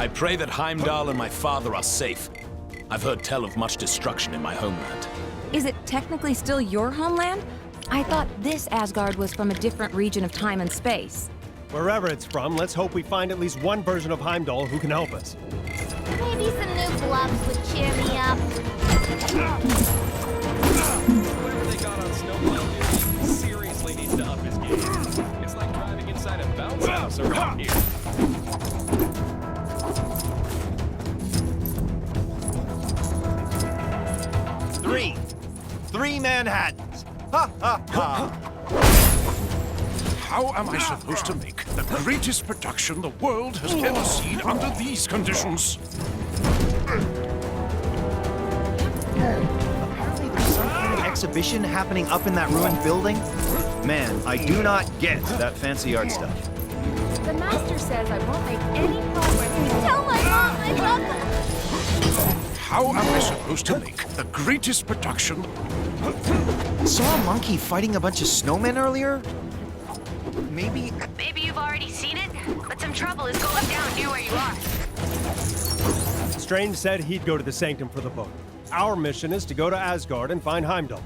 pray that Heimdall and my father are safe. I've heard tell of much destruction in my homeland. Is it technically still your homeland? I thought this Asgard was from a different region of time and space. Wherever it's from, let's hope we find at least one version of Heimdall who can help us. Maybe some new gloves would cheer me up. Whoever they got on Snowball seriously needs to up his game. It's like driving inside a bounce house around here. Three Manhattans. Ha ha ha. How am I supposed to make the greatest production the world has ever seen under these conditions? Apparently there's some kind of exhibition happening up in that ruined building. Man, I do not get that fancy art stuff. The master says I won't make any progress. Tell my mom I love her. How am I supposed to make the greatest production? Saw a monkey fighting a bunch of snowmen earlier? Maybe... Maybe you've already seen it, but some trouble is going down near where you are. Strange said he'd go to the Sanctum for the book. Our mission is to go to Asgard and find Heimdall.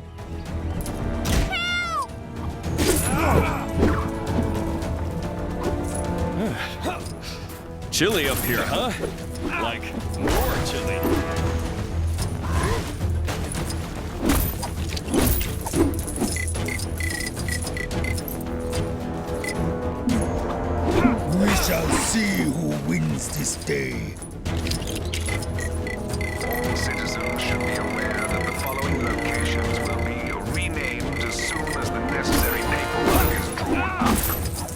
Chilly up here, huh? Like, more chilly. We shall see who wins this day. Citizens should be aware that the following locations will be renamed as soon as the necessary paperwork is drawn up.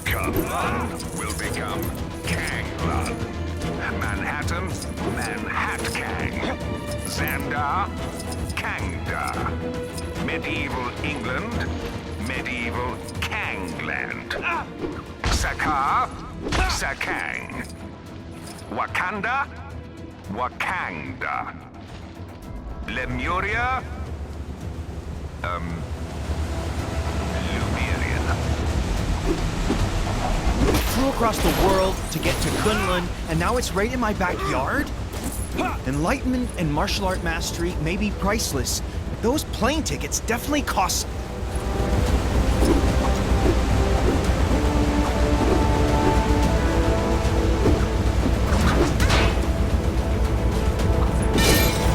Kavlan will become Kanglan. Manhattan, Manhattkang. Xandar, Kangda. Medieval England, Medieval Kangland. Sakaar, Sakang. Wakanda, Wakanda. Lemuria, Lumiria. Flew across the world to get to Kunlun, and now it's right in my backyard? Enlightenment and martial art mastery may be priceless, but those plane tickets definitely cost...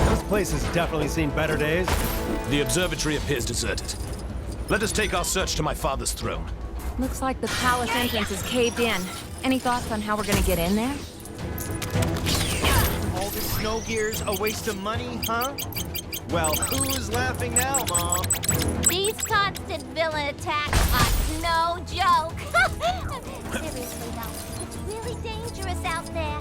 This place has definitely seen better days. The observatory appears deserted. Let us take our search to my father's throne. Looks like the palace entrance is caved in. Any thoughts on how we're gonna get in there? All this snow gear's a waste of money, huh? Well, who's laughing now, Mom? These constant villain attacks are no joke. Seriously though, it's really dangerous out there.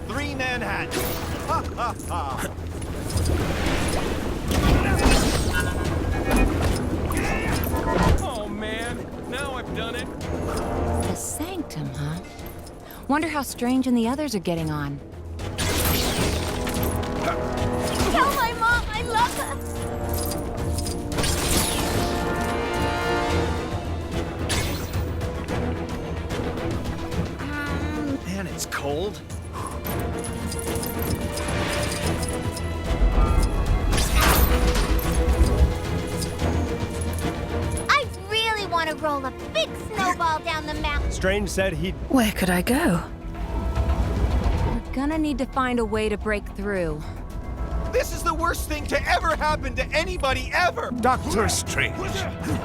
Three Manhattan. Ha ha ha. Oh man, now I've done it. The Sanctum, huh? Wonder how Strange and the others are getting on. Tell my mom I love her. Man, it's cold. I really want to roll a big snowball down the mountain. Strange said he'd... Where could I go? We're gonna need to find a way to break through. This is the worst thing to ever happen to anybody ever! Doctor Strange,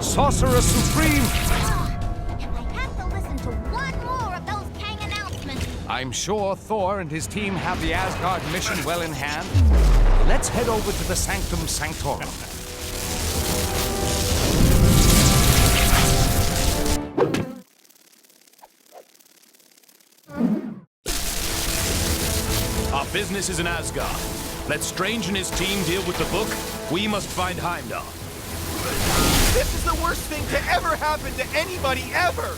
Sorcerer Supreme. If I have to listen to one more of those Kang announcements, I'm sure Thor and his team have the Asgard mission well in hand. Let's head over to the Sanctum Sanctorum. Our business is in Asgard. Let Strange and his team deal with the book. We must find Heimdall. This is the worst thing to ever happen to anybody ever!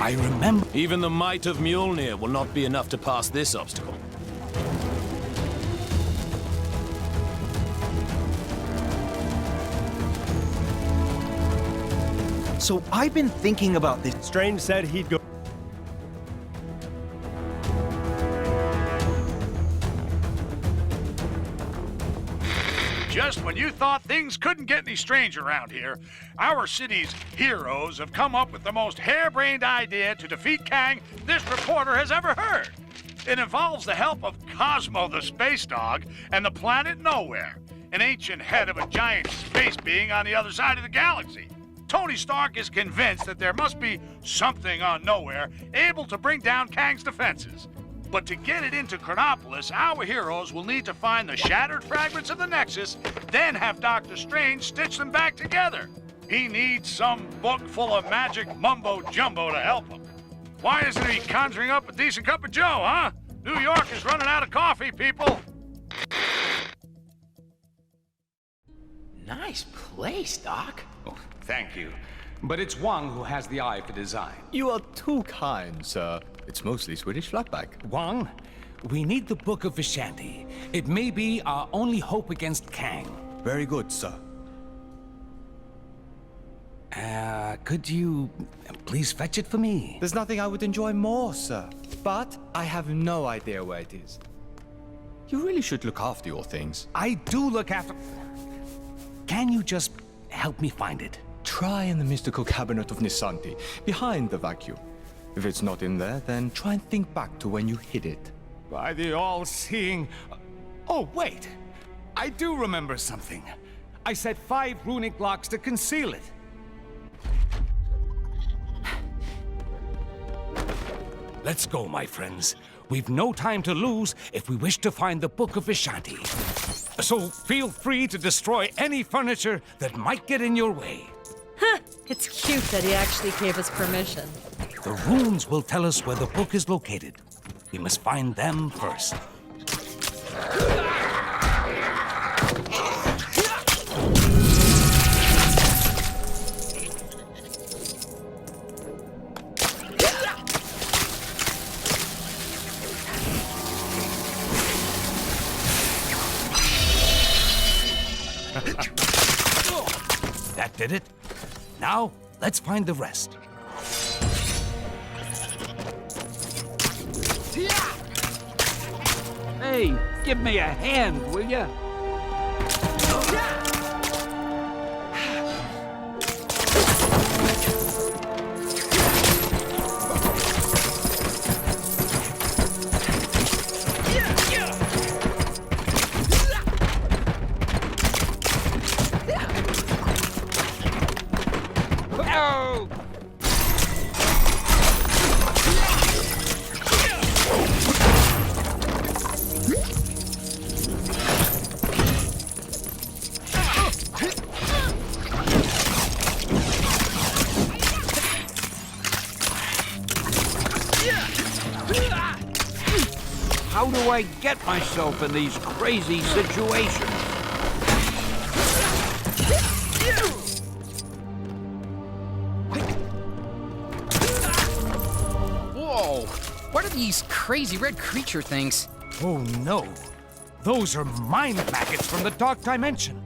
I remember. Even the might of Mjolnir will not be enough to pass this obstacle. So I've been thinking about this. Strange said he'd go. Just when you thought things couldn't get any stranger around here, our city's heroes have come up with the most harebrained idea to defeat Kang this reporter has ever heard. It involves the help of Cosmo the space dog and the planet Nowhere, an ancient head of a giant space being on the other side of the galaxy. Tony Stark is convinced that there must be something on Nowhere able to bring down Kang's defenses. But to get it into Chronopolis, our heroes will need to find the shattered fragments of the Nexus, then have Doctor Strange stitch them back together. He needs some book full of magic mumbo-jumbo to help him. Why isn't he conjuring up a decent cup of joe, huh? New York is running out of coffee, people. Nice place, Doc. Oh, thank you. But it's Wang who has the eye for design. You are too kind, sir. It's mostly Swedish flatback. Wang, we need the Book of Vishanti. It may be our only hope against Kang. Very good, sir. Could you please fetch it for me? There's nothing I would enjoy more, sir. But I have no idea where it is. You really should look after your things. I do look after... Can you just help me find it? Try in the mystical cabinet of Nisanti, behind the vacuum. If it's not in there, then try and think back to when you hid it. By the all-seeing... Oh, wait! I do remember something. I set 5 runic locks to conceal it. Let's go, my friends. We've no time to lose if we wish to find the Book of Vishanti. So feel free to destroy any furniture that might get in your way. Huh, it's cute that he actually gave us permission. The runes will tell us where the book is located. We must find them first. That did it. Now, let's find the rest. Hey, give me a hand, will ya? How do I get myself in these crazy situations? Whoa! What are these crazy red creature things? Oh no! Those are mind maggots from the Dark Dimension.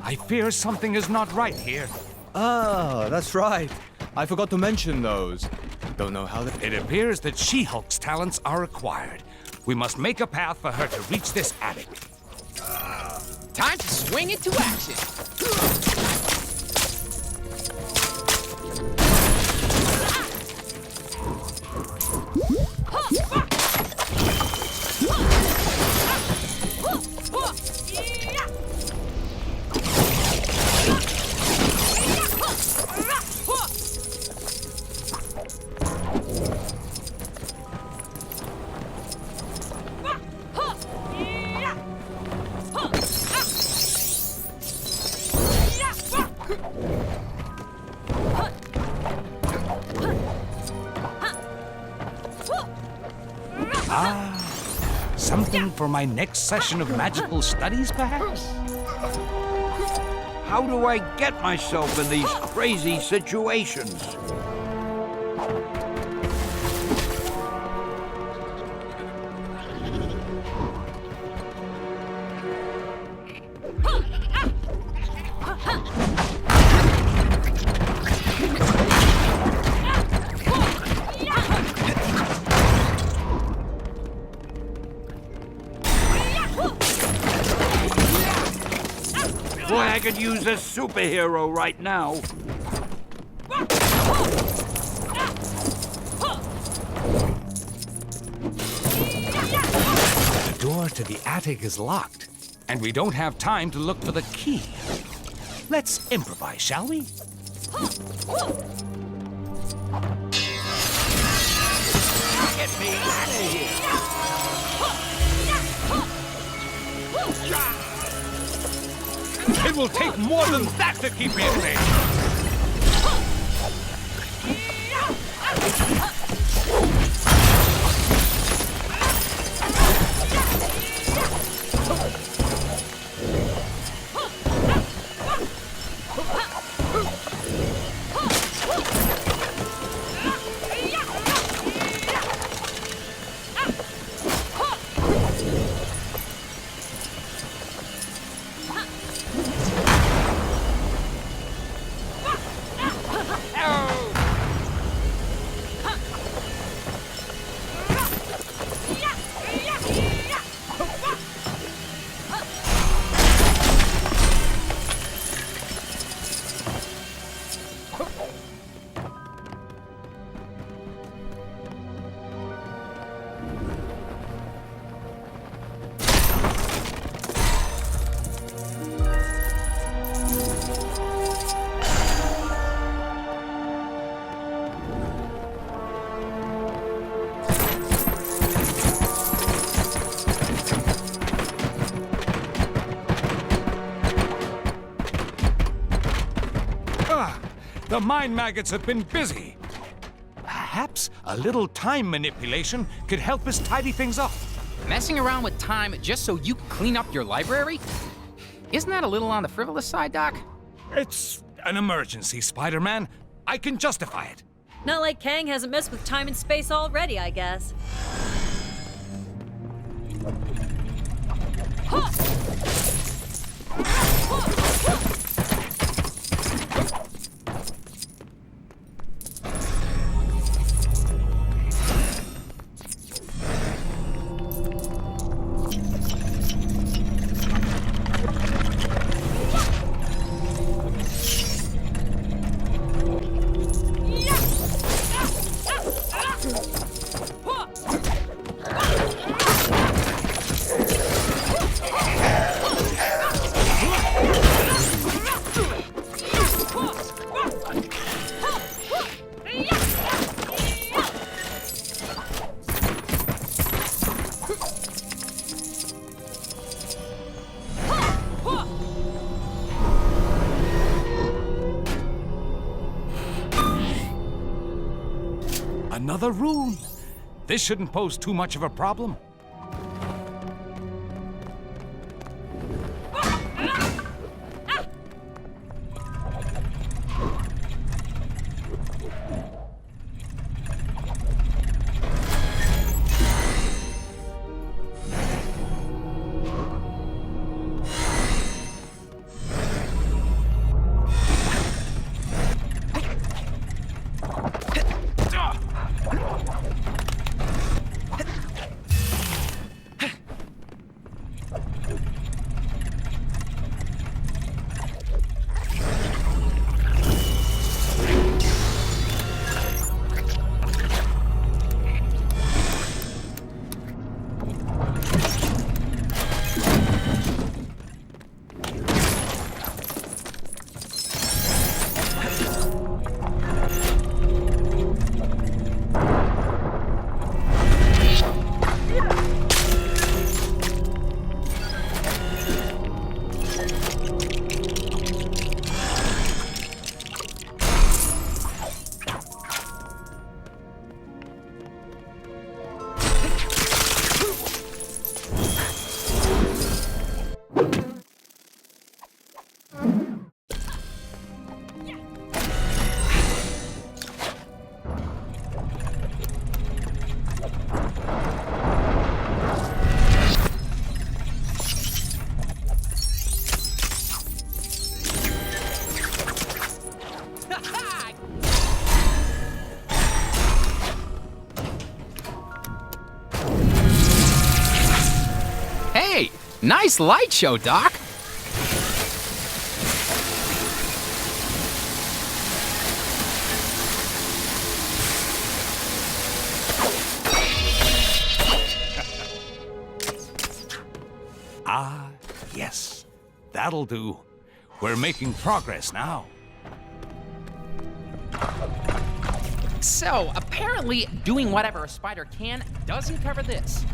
I fear something is not right here. Ah, that's right. I forgot to mention those. Don't know how they... It appears that She-Hulk's talents are acquired. We must make a path for her to reach this attic. Time to swing into action! Something for my next session of magical studies, perhaps? How do I get myself in these crazy situations? could use a superhero right now. The door to the attic is locked, and we don't have time to look for the key. Let's improvise, shall we? Get me out of here! It will take more than that to keep me at bay. The mind maggots have been busy. Perhaps a little time manipulation could help us tidy things up. Messing around with time just so you can clean up your library? Isn't that a little on the frivolous side, Doc? It's an emergency, Spider-Man. I can justify it. Not like Kang hasn't messed with time and space already, I guess. Another room. This shouldn't pose too much of a problem. Nice light show, Doc. That'll do. We're making progress now. So, apparently, doing whatever a spider can doesn't cover this.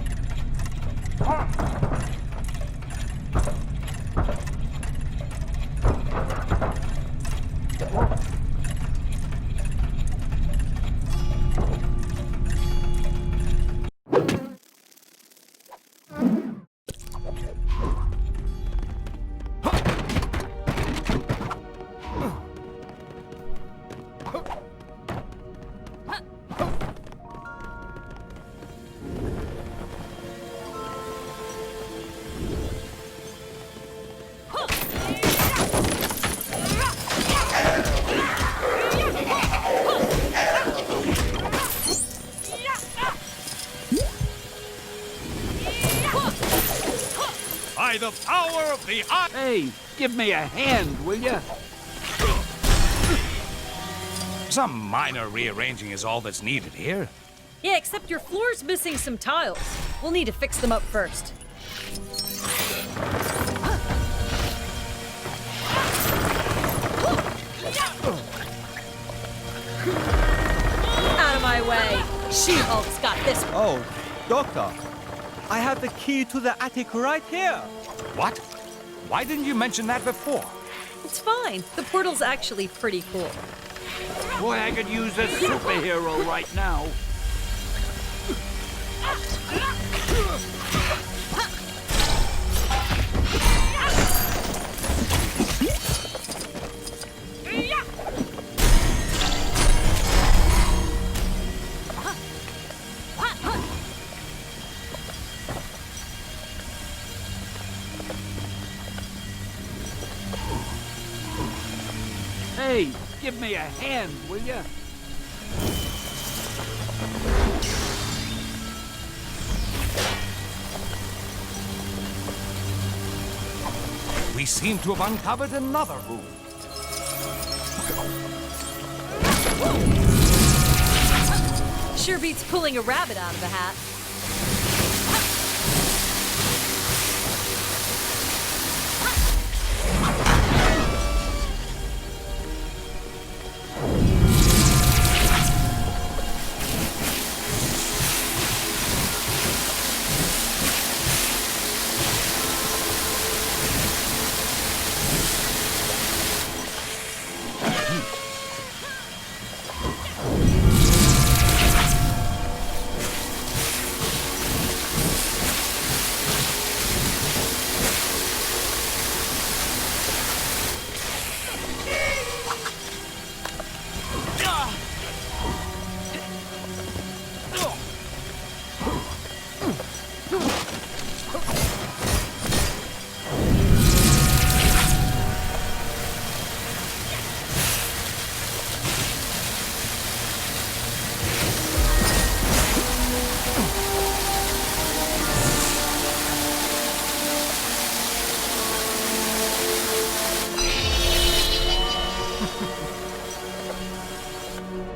By the power of the eye! Hey, give me a hand, will ya? Some minor rearranging is all that's needed here. Yeah, except your floor's missing some tiles. We'll need to fix them up first. Out of my way. She-Hulk's got this one. Oh, Doctor, I have the key to the attic right here. What? Why didn't you mention that before? It's fine. The portal's actually pretty cool. Boy, I could use a superhero right now. Hey, give me a hand, will ya? We seem to have uncovered another room. Sure beats pulling a rabbit out of the hat.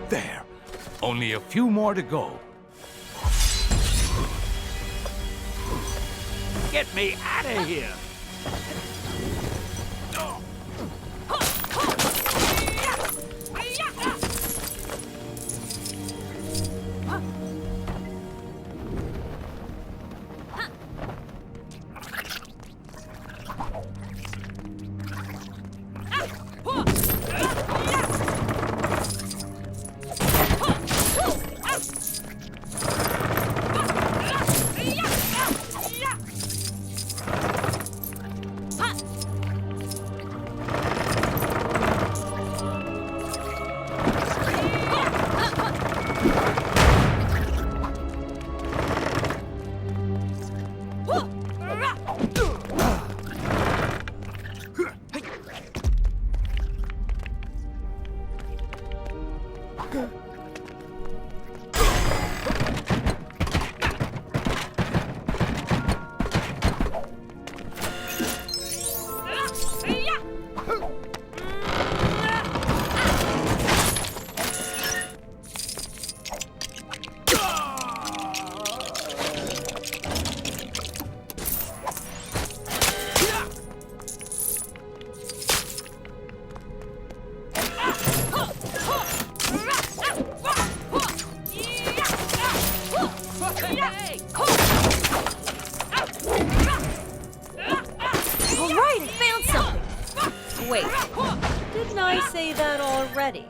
There. Only a few more to go. Get me out of here! ready.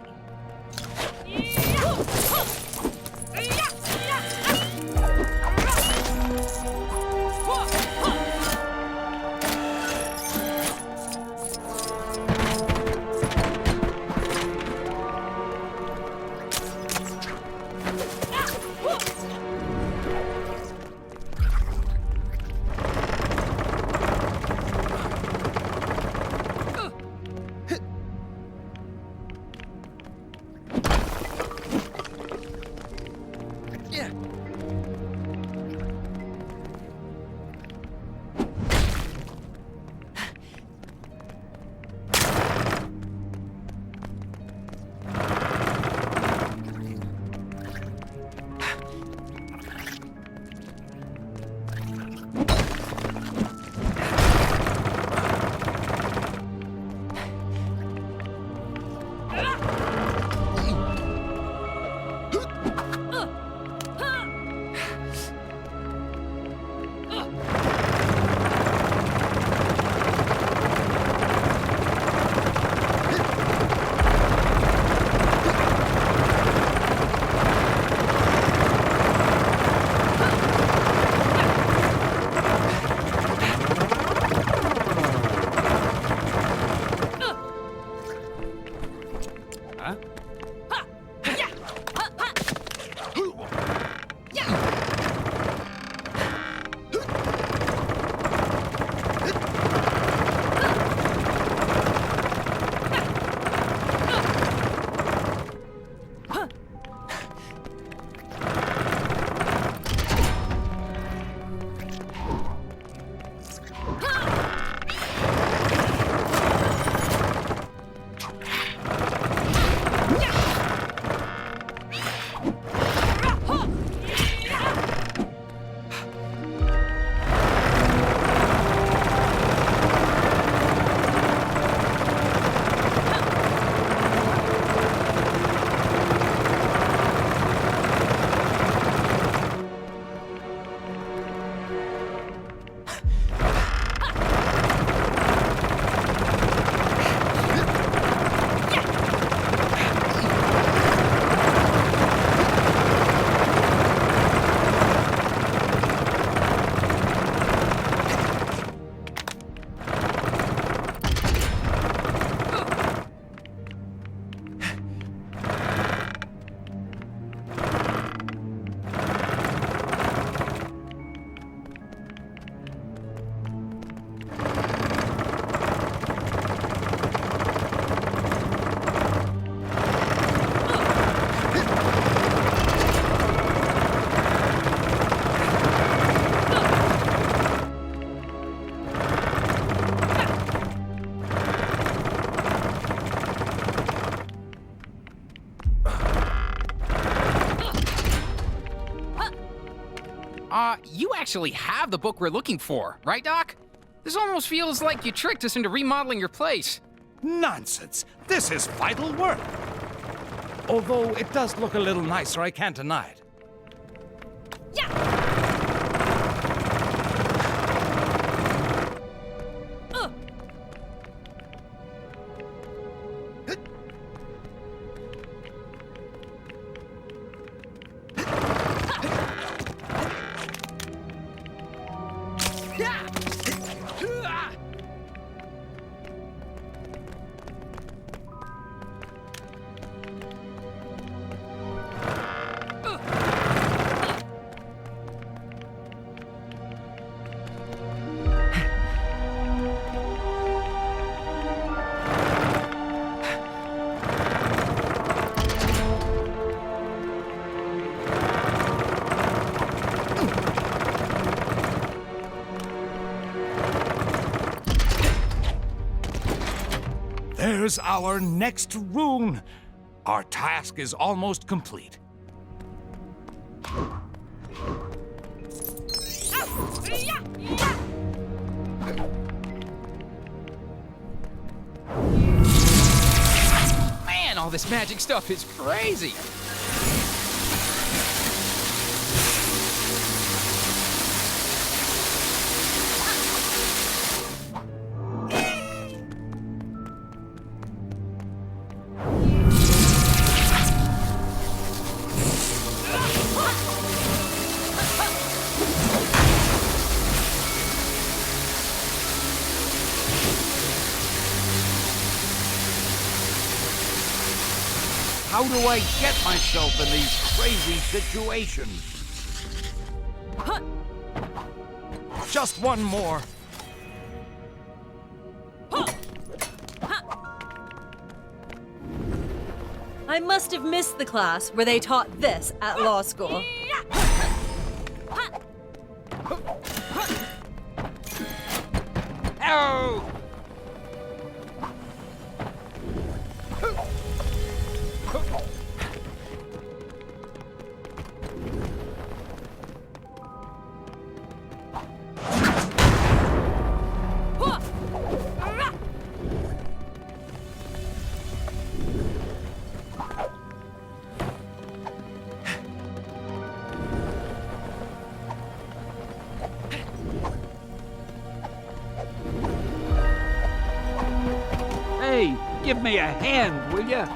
You actually have the book we're looking for, right, Doc? This almost feels like you tricked us into remodeling your place. Nonsense. This is vital work. Although it does look a little nicer, I can't deny it. There's our next rune. Our task is almost complete. Man, all this magic stuff is crazy. How do I get myself in these crazy situations? Just one more. I must have missed the class where they taught this at law school. Oh! Hey, give me a hand, will ya?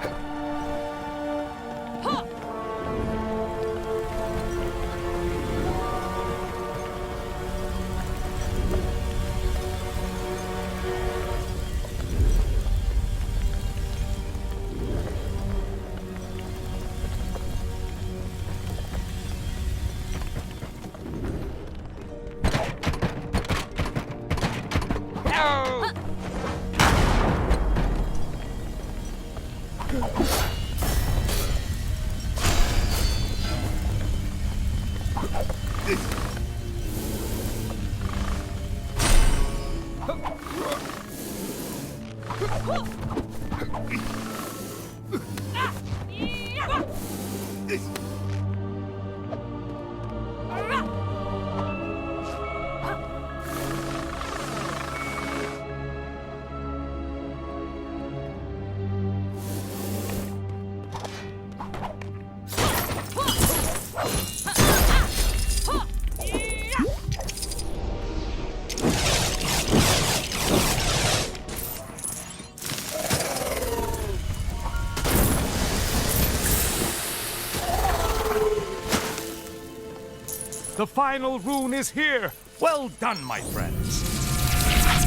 The final rune is here. Well done, my friends.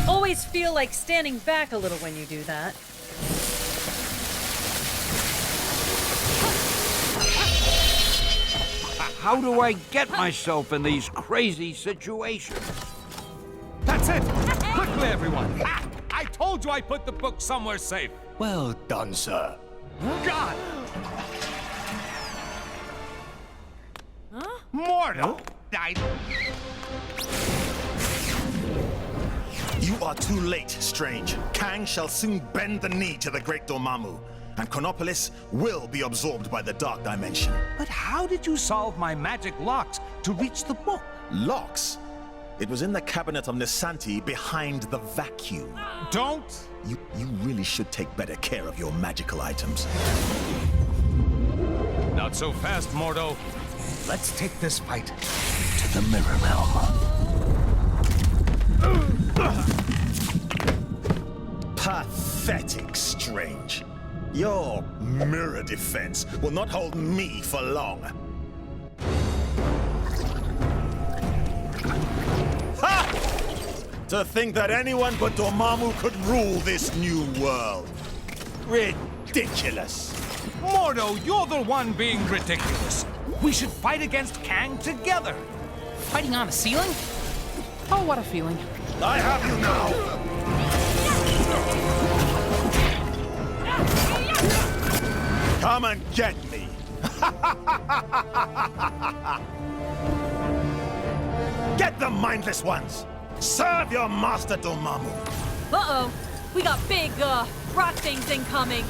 Always feel like standing back a little when you do that. How do I get myself in these crazy situations? That's it! Quickly, everyone! Ah, I told you I put the book somewhere safe. Well done, sir. God! Mortal! You are too late, Strange. Kang shall soon bend the knee to the great Dormammu, and Chronopolis will be absorbed by the Dark Dimension. But how did you solve my magic locks to reach the book? Locks? It was in the cabinet of Nisanti behind the vacuum. Don't! You really should take better care of your magical items. Not so fast, Mordo. Let's take this fight to the Mirror Realm. Pathetic, Strange. Your mirror defense will not hold me for long. Ha! To think that anyone but Dormammu could rule this new world. Ridiculous. Mordo, you're the one being ridiculous. We should fight against Kang together. Fighting on the ceiling? Oh, what a feeling. I have you now! Come and get me! Get the mindless ones! Serve your master, Dormammu! Uh-oh. We got big, rock things incoming.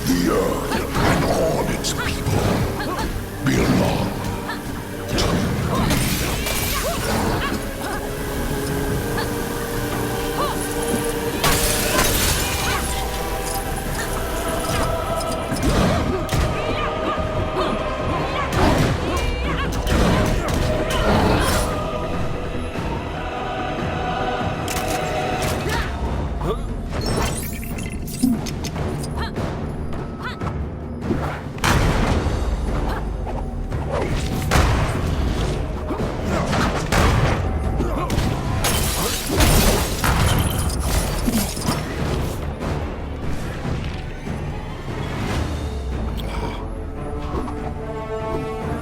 The Earth and all its people belong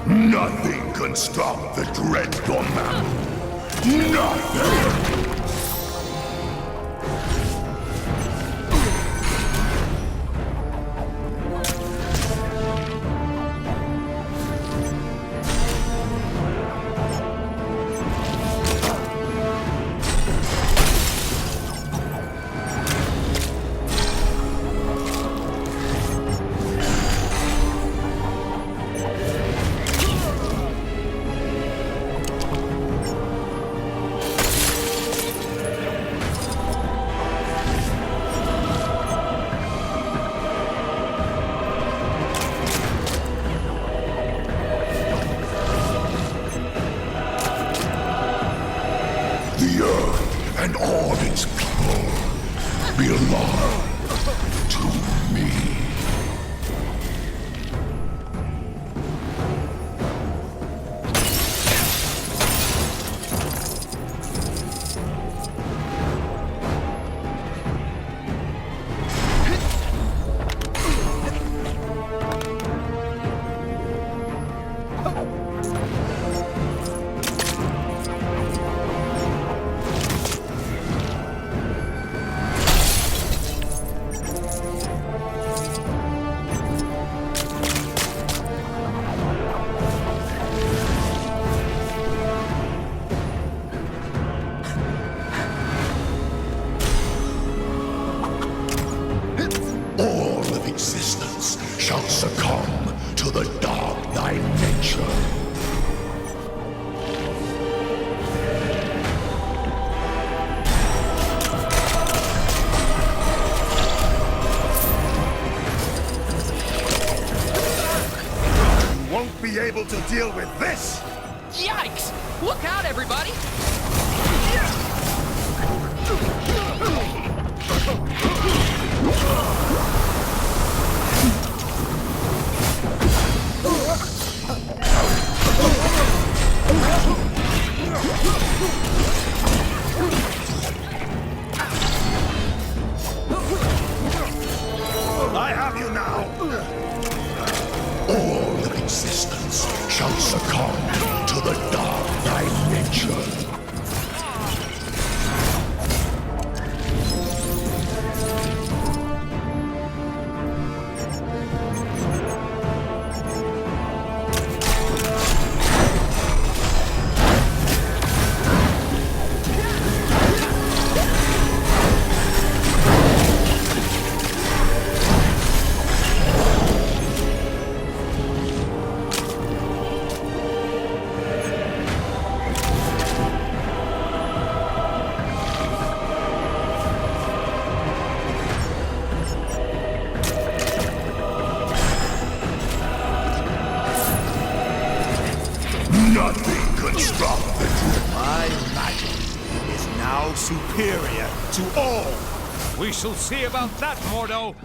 Nothing can stop the dread Dormammu. Nothing! The earth and all its people belong to me. All of existence shall succumb to the dark dimension. You won't be able to deal with this! Yikes! Look out, everybody! I have you now! All of existence shall succumb to the dark dimension. Nothing can stop the dream. My magic is now superior to all. We shall see about that, Mordo.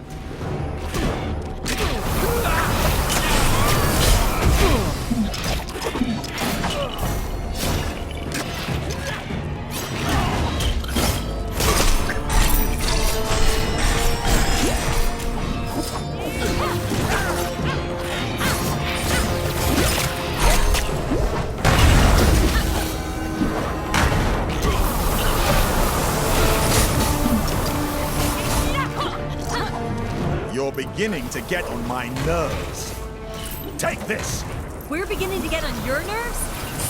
You're beginning to get on my nerves. Take this! We're beginning to get on your nerves?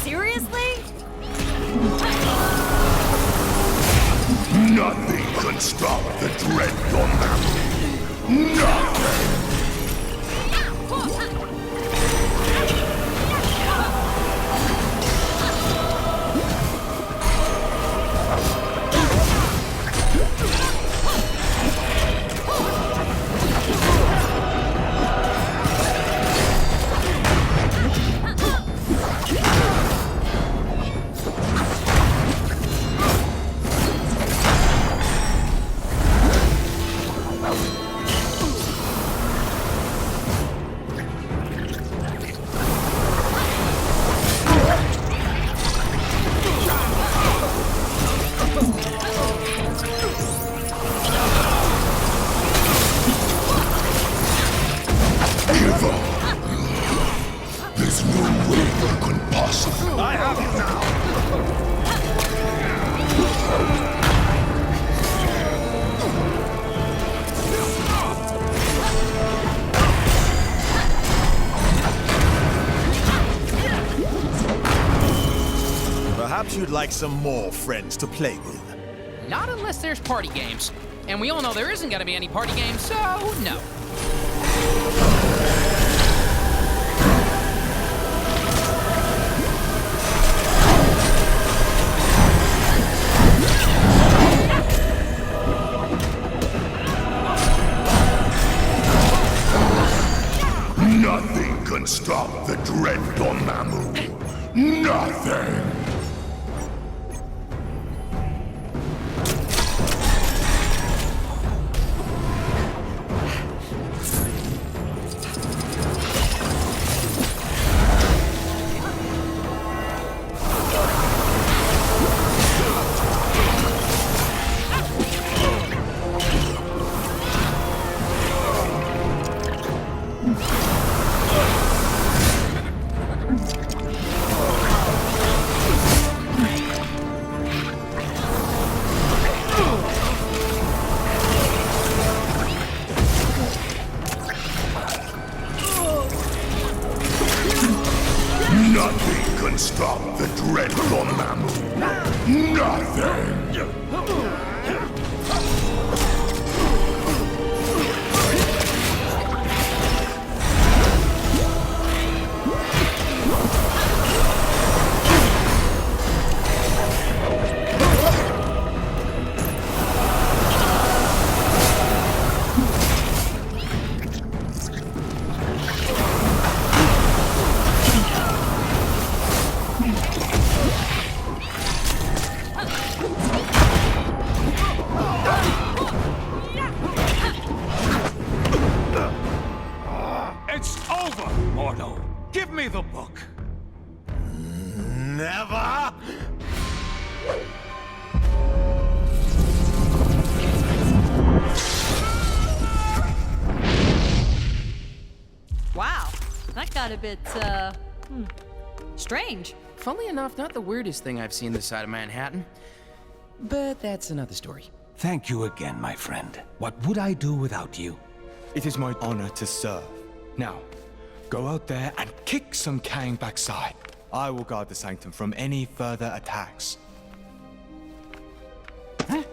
Seriously? Nothing can stop the dread Dormammu. Nothing! This new ruler couldn't possibly. I have you now! Perhaps you'd like some more friends to play with. Not unless there's party games. And we all know there isn't gonna be any party games, so no. Nothing can stop the dread Dormammu. Nothing! Nothing can stop the dread Dormammu. Nothing! It's over, Mordo. Give me the book. Never! Wow, that got a bit, strange. Funnily enough, not the weirdest thing I've seen this side of Manhattan. But that's another story. Thank you again, my friend. What would I do without you? It is my honor to serve. Now, go out there and kick some Kang backside. I will guard the sanctum from any further attacks. Huh?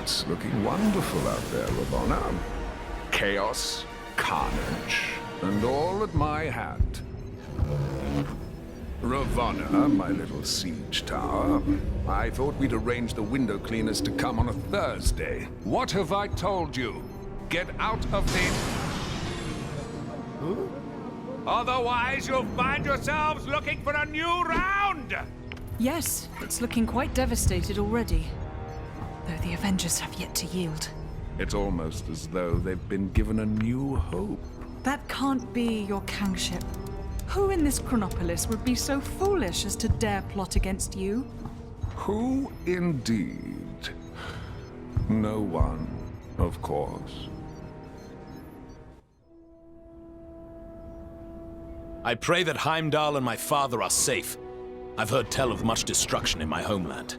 It's looking wonderful out there, Ravonna. Chaos, carnage, and all at my hand. Ravonna, my little siege tower, I thought we'd arrange the window cleaners to come on a Thursday. What have I told you? Get out of the... Otherwise, you'll find yourselves looking for a new round! Yes, it's looking quite devastated already. Though the Avengers have yet to yield. It's almost as though they've been given a new hope. That can't be your kingship. Who in this Chronopolis would be so foolish as to dare plot against you? Who indeed? No one, of course. I pray that Heimdall and my father are safe. I've heard tell of much destruction in my homeland.